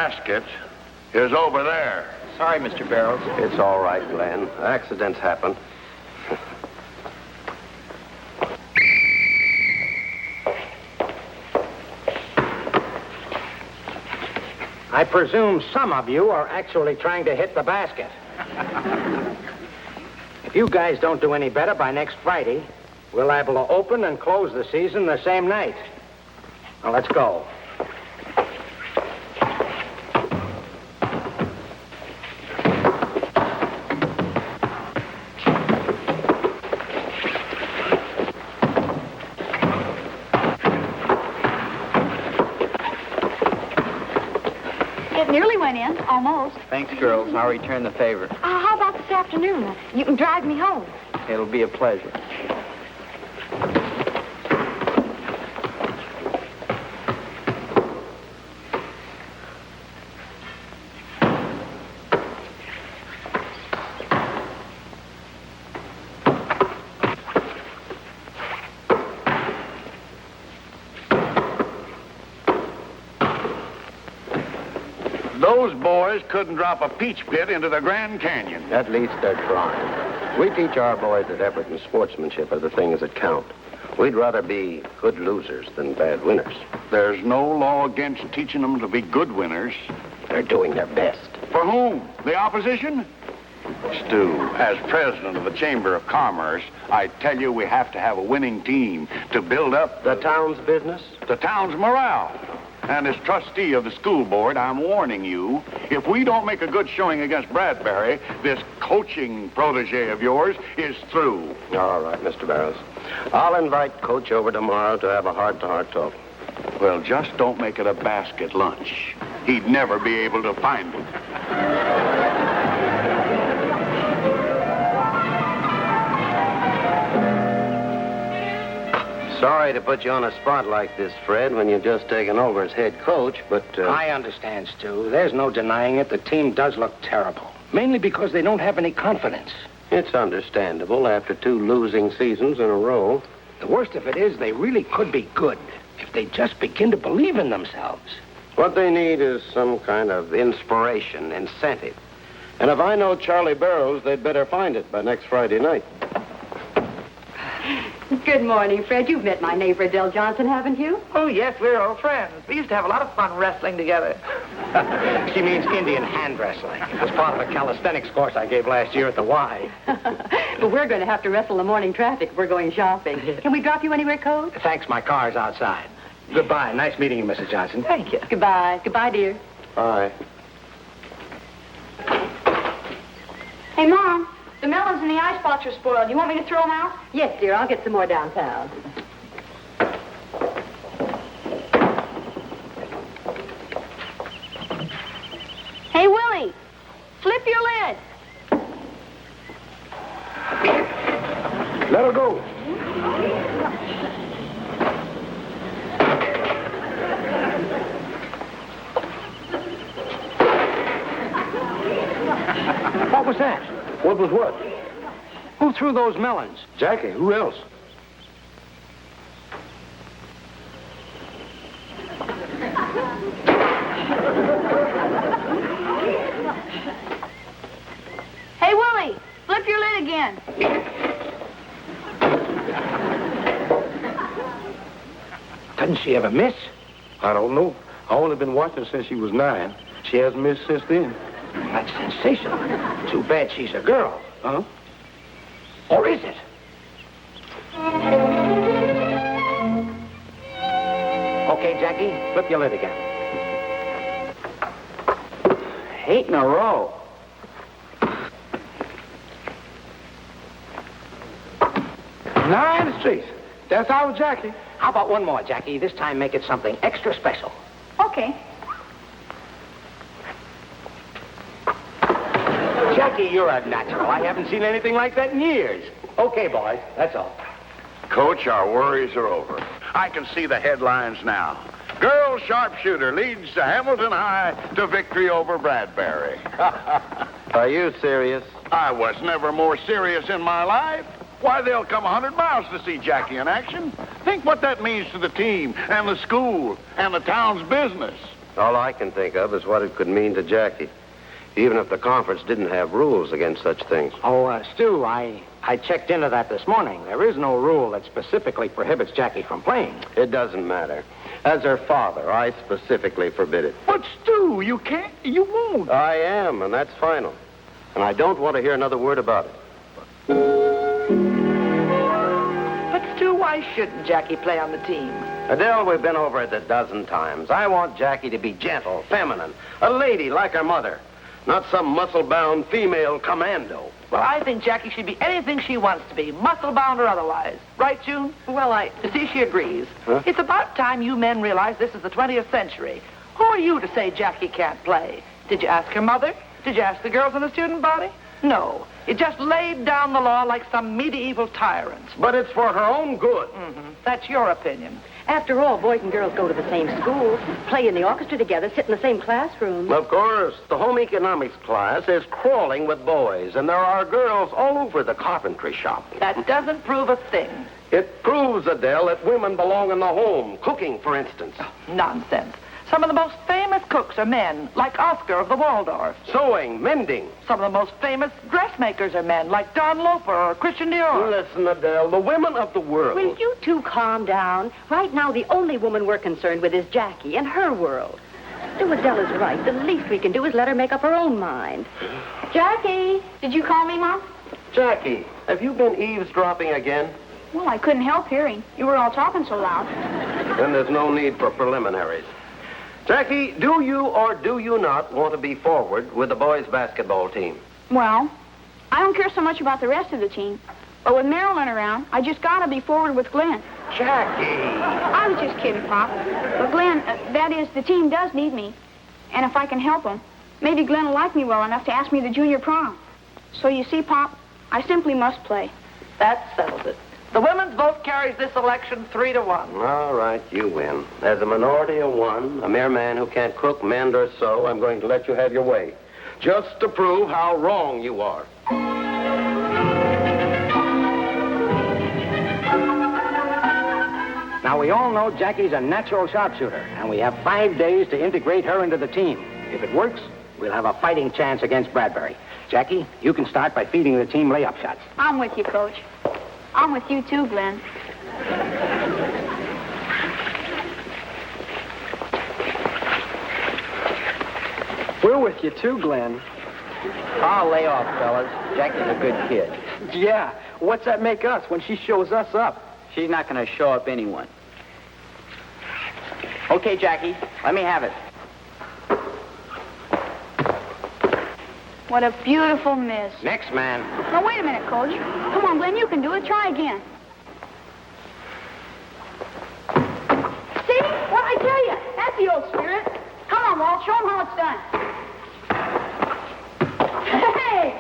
basket is over there. Sorry, Mr. Barrows. It's all right, Glenn. Accidents happen. I presume some of you are actually trying to hit the basket. If you guys don't do any better by next Friday, we're liable to open and close the season the same night. Now, let's go. It nearly went in, almost. Thanks, girls. I'll return the favor. How about this afternoon? You can drive me home. It'll be a pleasure. Those boys couldn't drop a peach pit into the Grand Canyon. At least they're trying. We teach our boys that effort and sportsmanship are the things that count. We'd rather be good losers than bad winners. There's no law against teaching them to be good winners. They're doing their best. For whom? The opposition? Stu, as president of the Chamber of Commerce, I tell you we have to have a winning team to build up The town's business? the town's morale. And as trustee of the school board, I'm warning you, if we don't make a good showing against Bradbury, this coaching protege of yours is through. All right, Mr. Barrows. I'll invite Coach over tomorrow to have a heart-to-heart talk. Well, just don't make it a basket lunch. He'd never be able to find it. Sorry to put you on a spot like this, Fred, when you've just taken over as head coach, but... I understand, Stu. There's no denying it. The team does look terrible. Mainly because they don't have any confidence. It's understandable after 2 losing seasons in a row. The worst of it is they really could be good if they just begin to believe in themselves. What they need is some kind of inspiration, incentive. And if I know Charlie Barrows, they'd better find it by next Friday night. Good morning, Fred. You've met my neighbor, Adele Johnson, haven't you? Oh, yes, we're old friends. We used to have a lot of fun wrestling together. She means Indian hand wrestling. It was part of a calisthenics course I gave last year at the Y. But we're going to have to wrestle the morning traffic if we're going shopping. Can we drop you anywhere, Coach? Thanks, my car's outside. Goodbye. Nice meeting you, Mrs. Johnson. Thank you. Goodbye. Goodbye, dear. Bye. Hey, Mom, the melons and the ice box are spoiled. You want me to throw them out? Yes, dear. I'll get some more downtown. Hey, Willie, flip your lid. Let her go. What was that? What was what? Who threw those melons? Jackie. Who else? Hey, Willie, flip your lid again. Doesn't she ever miss? I don't know. I've only been watching since she was 9. She hasn't missed since then. That's sensational. Too bad she's a girl. Huh? Or is it? Okay, Jackie, flip your lid again. 8 in a row. 9 straight. That's our Jackie. How about one more, Jackie? This time make it something extra special. Okay. Jackie, you're a natural. I haven't seen anything like that in years. Okay, boys, that's all. Coach, our worries are over. I can see the headlines now. Girl sharpshooter leads the Hamilton High to victory over Bradbury. Are you serious? I was never more serious in my life. Why, they'll come 100 miles to see Jackie in action. Think what that means to the team and the school and the town's business. All I can think of is what it could mean to Jackie, even if the conference didn't have rules against such things. Oh, Stu, I checked into that this morning. There is no rule that specifically prohibits Jackie from playing. It doesn't matter. As her father, I specifically forbid it. But, Stu, you can't. You won't. I am, and that's final. And I don't want to hear another word about it. But, Stu, why shouldn't Jackie play on the team? Adele, we've been over it a dozen times. I want Jackie to be gentle, feminine, a lady like her mother, not some muscle-bound female commando. Well, I think Jackie should be anything she wants to be, muscle-bound or otherwise. Right, June? Well, You see, she agrees. Huh? It's about time you men realize this is the 20th century. Who are you to say Jackie can't play? Did you ask her mother? Did you ask the girls in the student body? No. You just laid down the law like some medieval tyrant. But it's for her own good. That's your opinion. After all, boys and girls go to the same school, play in the orchestra together, sit in the same classroom. Of course, the home economics class is crawling with boys, and there are girls all over the carpentry shop. That doesn't prove a thing. It proves, Adele, that women belong in the home, cooking, for instance. Nonsense. Some of the most famous cooks are men, like Oscar of the Waldorf. Sewing, mending. Some of the most famous dressmakers are men, like Don Loper or Christian Dior. Listen, Adele, the women of the world. Will you two calm down? Right now, the only woman we're concerned with is Jackie and her world. Stu, Adele is right. The least we can do is let her make up her own mind. Jackie, did you call me, Mom? Jackie, have you been eavesdropping again? Well, I couldn't help hearing. You were all talking so loud. Then there's no need for preliminaries. Jackie, do you or do you not want to be forward with the boys' basketball team? Well, I don't care so much about the rest of the team. But with Marilyn around, I just gotta be forward with Glenn. Jackie! I was just kidding, Pop. But Glenn, that is, the team does need me. And if I can help him, maybe Glenn will like me well enough to ask me to junior prom. So you see, Pop, I simply must play. That settles it. The women's vote carries this election 3-1. All right, you win. As a minority of one, a mere man who can't cook, mend, or sew, I'm going to let you have your way. Just to prove how wrong you are. Now, we all know Jackie's a natural sharpshooter, and we have 5 days to integrate her into the team. If it works, we'll have a fighting chance against Bradbury. Jackie, you can start by feeding the team layup shots. I'm with you, Coach. I'm with you, too, Glenn. We're with you, too, Glenn. I'll lay off, fellas. Jackie's a good kid. Yeah. What's that make us when she shows us up? She's not going to show up anyone. Okay, Jackie, let me have it. What a beautiful miss. Next man. Now, wait a minute, Coach. Come on, Glenn, you can do it. Try again. See? What I tell you? That's the old spirit. Come on, Walt. Show him how it's done. Hey!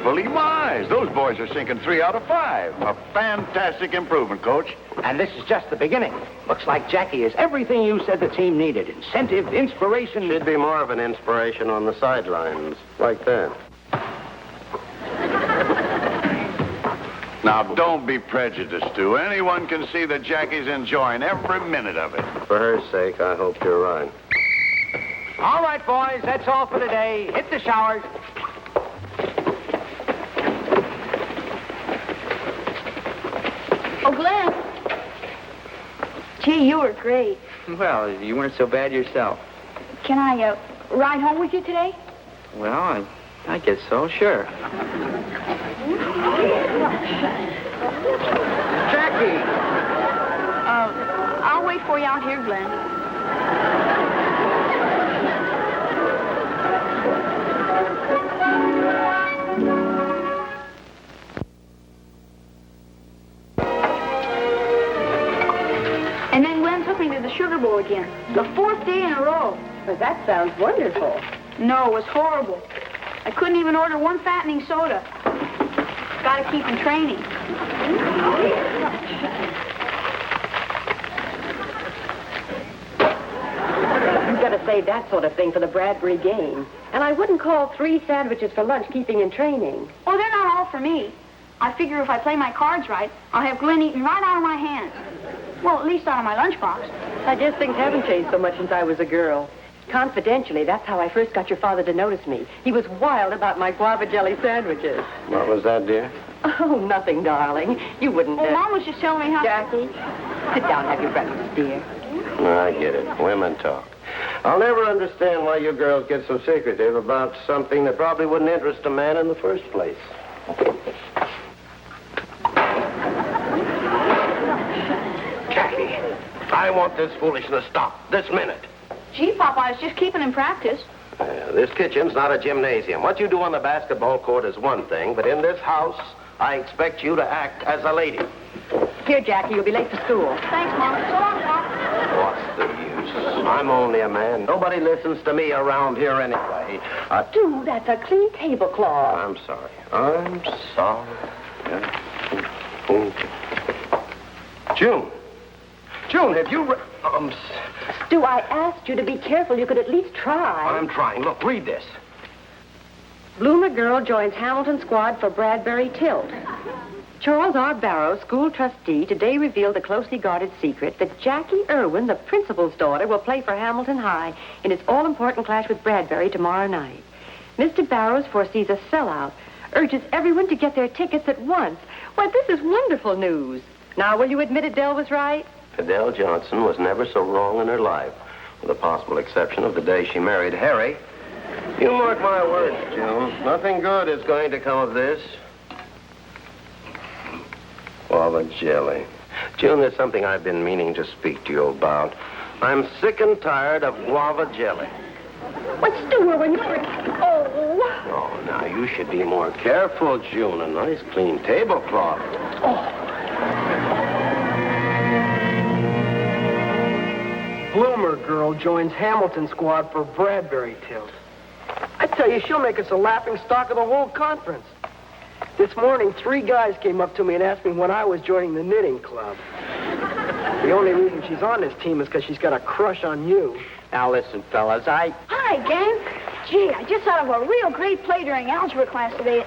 Believe my eyes. Those boys are sinking 3 out of 5. A fantastic improvement, Coach. And this is just the beginning. Looks like Jackie is everything you said the team needed. Incentive, inspiration. She'd be more of an inspiration on the sidelines, like that. Now, don't be prejudiced, Stu. Anyone can see that Jackie's enjoying every minute of it. For her sake, I hope you're right. All right, boys, that's all for today. Hit the showers. Oh, Glenn. Gee, you were great. Well, you weren't so bad yourself. Can I ride home with you today? Well, I guess so, sure. Jackie! I'll wait for you out here, Glenn. And then Glenn took me to the Sugar Bowl again. The 4th day in a row. Well, that sounds wonderful. No, it was horrible. I couldn't even order one fattening soda. Got to keep in training. You've got to save that sort of thing for the Bradbury game. And I wouldn't call 3 sandwiches for lunch keeping in training. Oh, they're not all for me. I figure if I play my cards right, I'll have Glenn eating right out of my hands. Well, at least out of my lunchbox. I guess things haven't changed so much since I was a girl. Confidentially, that's how I first got your father to notice me. He was wild about my guava jelly sandwiches. What was that, dear? Oh, nothing, darling. You wouldn't... Well, Mom was just telling me how... Jackie, sit down and have your breakfast, dear. I get it. Women talk. I'll never understand why you girls get so secretive about something that probably wouldn't interest a man in the first place. Jackie, I want this foolishness stopped this minute. Gee, Pop, I was just keeping in practice. This kitchen's not a gymnasium. What you do on the basketball court is one thing, but in this house, I expect you to act as a lady. Here, Jackie, you'll be late for school. Thanks, Mom. So long, Pop. What's the use? I'm only a man. Nobody listens to me around here anyway. Dude, that's a clean tablecloth. I'm sorry. I'm sorry. June. June, have you... Stu, I asked you to be careful. You could at least try. I'm trying. Look, read this. Bloomer girl joins Hamilton squad for Bradbury tilt. Charles R. Barrow, school trustee, today revealed the closely guarded secret that Jackie Irwin, the principal's daughter, will play for Hamilton High in its all-important clash with Bradbury tomorrow night. Mr. Barrows foresees a sellout, urges everyone to get their tickets at once. Why, this is wonderful news. Now, will you admit Adele was right? Adele Johnson was never so wrong in her life, with the possible exception of the day she married Harry. You mark my words, June. Nothing good is going to come of this. Guava jelly. June, there's something I've been meaning to speak to you about. I'm sick and tired of guava jelly. What's Stu, when you were... Oh. Oh, now, you should be more careful, June. A nice, clean tablecloth. Bloomer girl joins Hamilton squad for Bradbury tilt. I tell you, she'll make us a laughing stock of the whole conference. This morning, 3 guys came up to me and asked me when I was joining the knitting club. The only reason she's on this team is because she's got a crush on you. Now, listen, fellas, Hi, gang. Gee, I just thought of a real great play during algebra class today.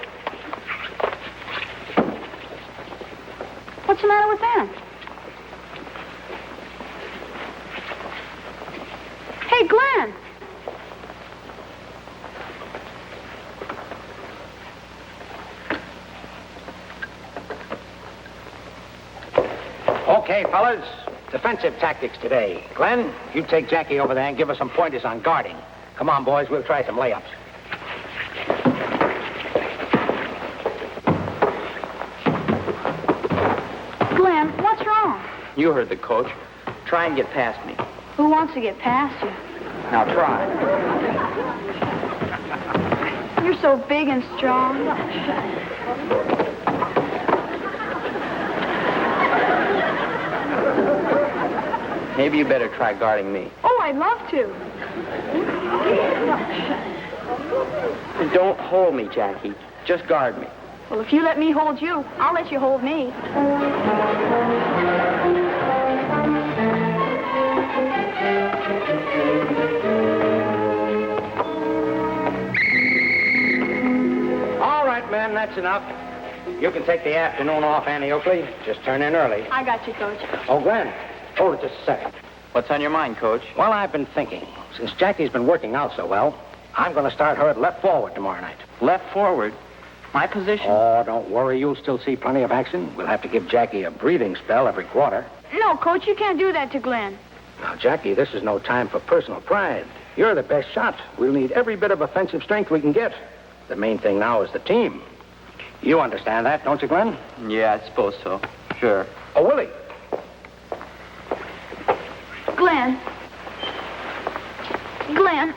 What's the matter with them? Hey, Glenn. Okay, fellas. Defensive tactics today. Glenn, you take Jackie over there and give us some pointers on guarding. Come on, boys. We'll try some layups. Glenn, what's wrong? You heard the coach. Try and get past me. Who wants to get past you? Now try. You're so big and strong. Maybe you better try guarding me. Oh, I'd love to. Don't hold me, Jackie. Just guard me. Well, if you let me hold you, I'll let you hold me. All right, men, that's enough. You can take the afternoon off, Annie Oakley. Just turn in early. I got you, Coach. Oh, Glenn, hold it just a second. What's on your mind, Coach? Well, I've been thinking. Since Jackie's been working out so well, I'm going to start her at left forward tomorrow night. Left forward? My position? Oh, don't worry. You'll still see plenty of action. We'll have to give Jackie a breathing spell every quarter. No, Coach, you can't do that to Glenn. Now, Jackie, this is no time for personal pride. You're the best shot. We'll need every bit of offensive strength we can get. The main thing now is the team. You understand that, don't you, Glenn? Yeah, I suppose so. Sure. Oh, Willie. Glenn,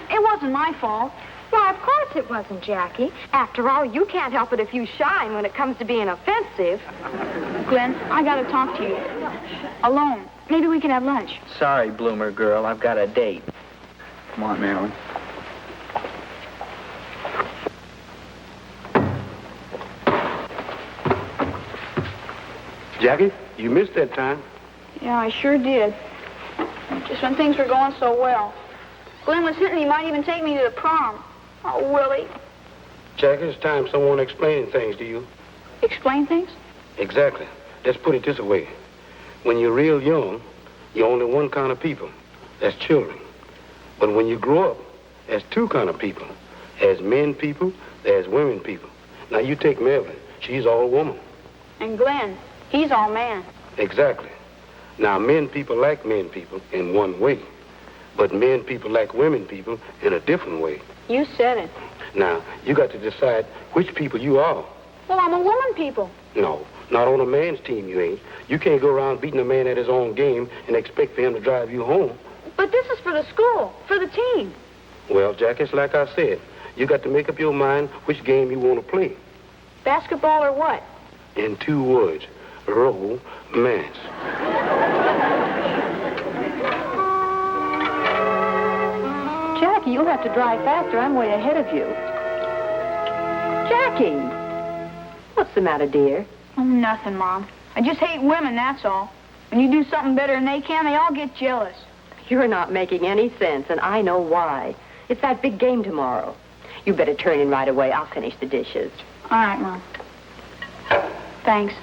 it wasn't my fault. Why, of course it wasn't, Jackie. After all, you can't help it if you shine when it comes to being offensive. Glenn, I got to talk to you. Alone. Maybe we can have lunch. Sorry, Bloomer girl. I've got a date. Come on, Marilyn. Jackie, you missed that time. Yeah, I sure did. Just when things were going so well. Glenn was hinting he might even take me to the prom. Oh, Willie. Jackie, it's time someone explaining things to you. Explain things? Exactly. Let's put it this way. When you're real young, you're only one kind of people. That's children. But when you grow up, there's two kind of people. There's men people, there's women people. Now, you take Melvin. She's all woman. And Glenn, he's all man. Exactly. Now, men people like men people in one way. But men people like women people in a different way. You said it. Now, you got to decide which people you are. Well, I'm a woman people. No, not on a man's team you ain't. You can't go around beating a man at his own game and expect for him to drive you home. But this is for the school, for the team. Well, Jack, it's like I said. You got to make up your mind which game you want to play. Basketball or what? In 2 words, romance. Jackie, you'll have to drive faster. I'm way ahead of you. Jackie! What's the matter, dear? Oh, nothing, Mom. I just hate women, that's all. When you do something better than they can, they all get jealous. You're not making any sense, and I know why. It's that big game tomorrow. You better turn in right away. I'll finish the dishes. All right, Mom. Thanks.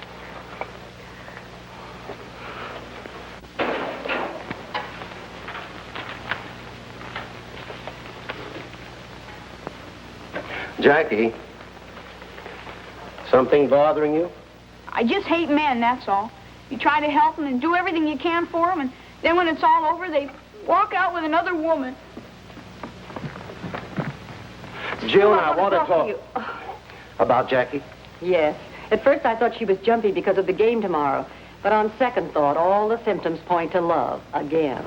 Jackie, something bothering you? I just hate men, that's all. You try to help them and do everything you can for them, and then when it's all over, they walk out with another woman. Jill, I want to to talk you. about Jackie. Yes. At first I thought she was jumpy because of the game tomorrow. But on second thought, all the symptoms point to love again.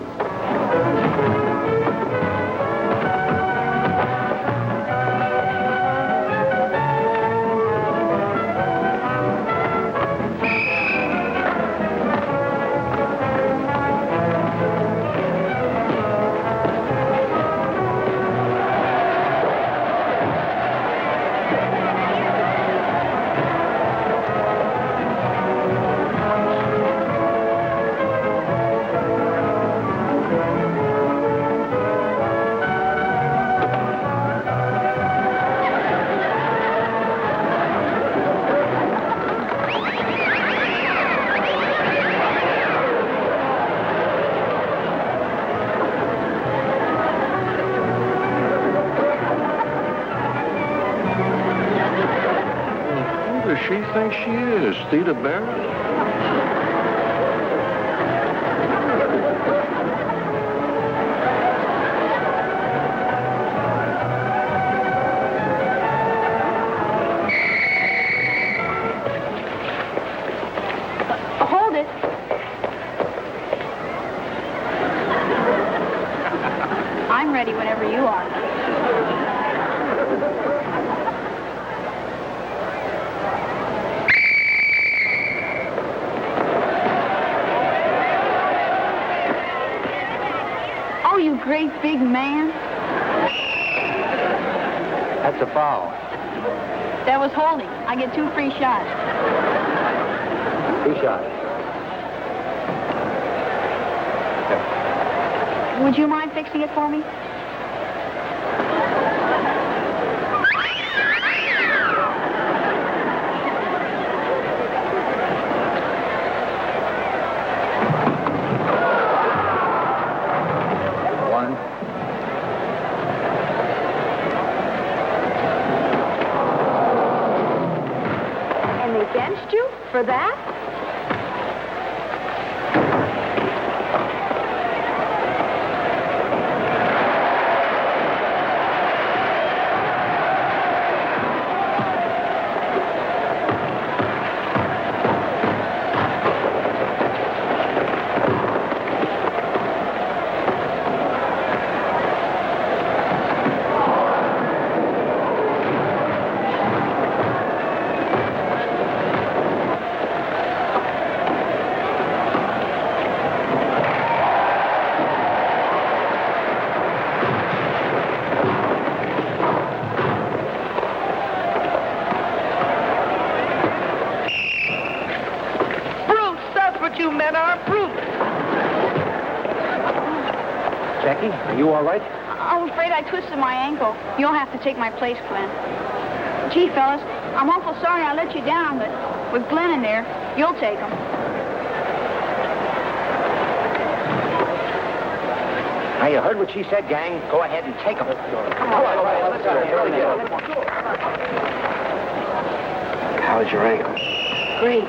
Who does she think she is, Theda Barrett? Hold it. I'm ready whenever you are. Oh, you great big man. That's a foul. That was holding. I get 2 free shots. 2 shots. Would you mind fixing it for me? One. And they benched you for that? you men are improving. Jackie, are you all right? I'm afraid I twisted my ankle. You'll have to take my place, Glenn. Gee, fellas, I'm awful sorry I let you down, but with Glenn in there, you'll take him. Now, you heard what she said, gang. Go ahead and take them. Come on, let's go. How's your ankle? Great.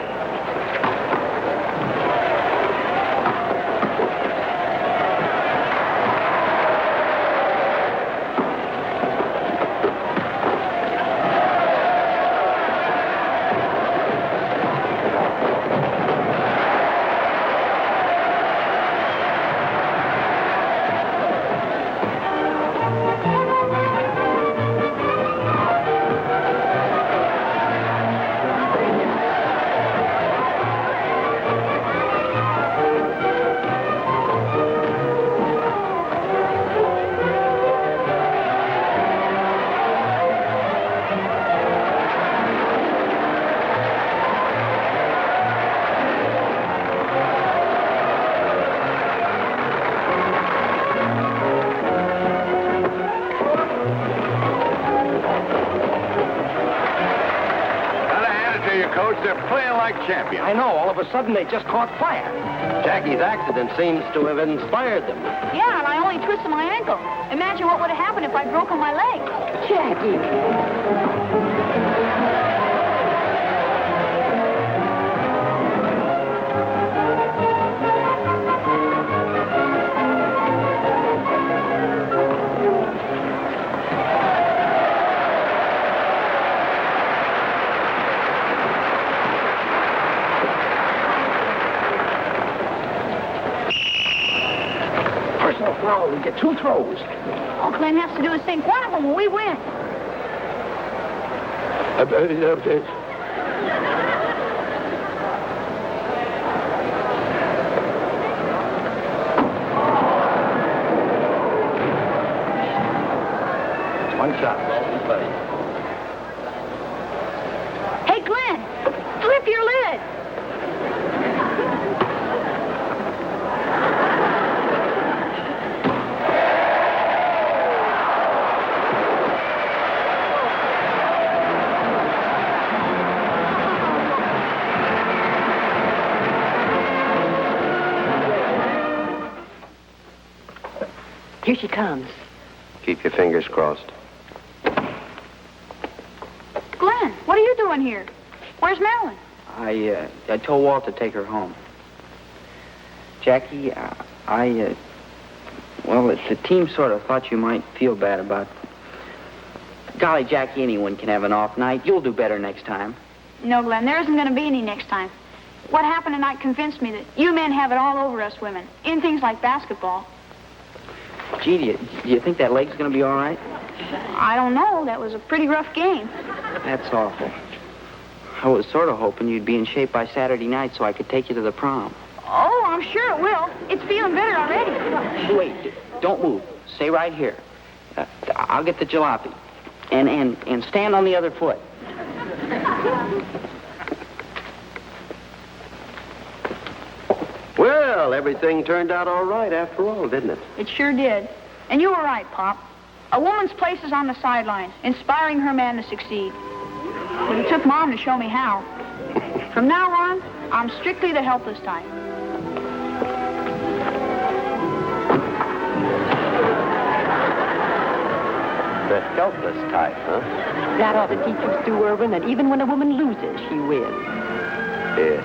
Coach, they're playing like champions. I know. All of a sudden, they just caught fire. Jackie's accident seems to have inspired them. Yeah, and I only twisted my ankle. Imagine what would have happened if I'd broken my leg. Jackie. Personal foul. We get 2 throws. All Glenn has to do is think one of them and we win. One shot. Hey, Glenn, flip your lid. Here she comes. Keep your fingers crossed. Glenn, what are you doing here? Where's Marilyn? I told Walt to take her home. Jackie, well, the team sort of thought you might feel bad about it. Golly, Jackie, anyone can have an off night. You'll do better next time. No, Glenn, there isn't going to be any next time. What happened tonight convinced me that you men have it all over us women, in things like basketball. Gee, do you think that leg's going to be all right? I don't know. That was a pretty rough game. That's awful. I was sort of hoping you'd be in shape by Saturday night so I could take you to the prom. Oh, I'm sure it will. It's feeling better already. Wait, don't move. Stay right here. I'll get the jalopy. And stand on the other foot. Well, everything turned out all right after all, didn't it? It sure did. And you were right, Pop. A woman's place is on the sideline, inspiring her man to succeed. But it took Mom to show me how. From now on, I'm strictly the helpless type. The helpless type, huh? That ought to teach you, Stu Irwin, that even when a woman loses, she wins. Yeah.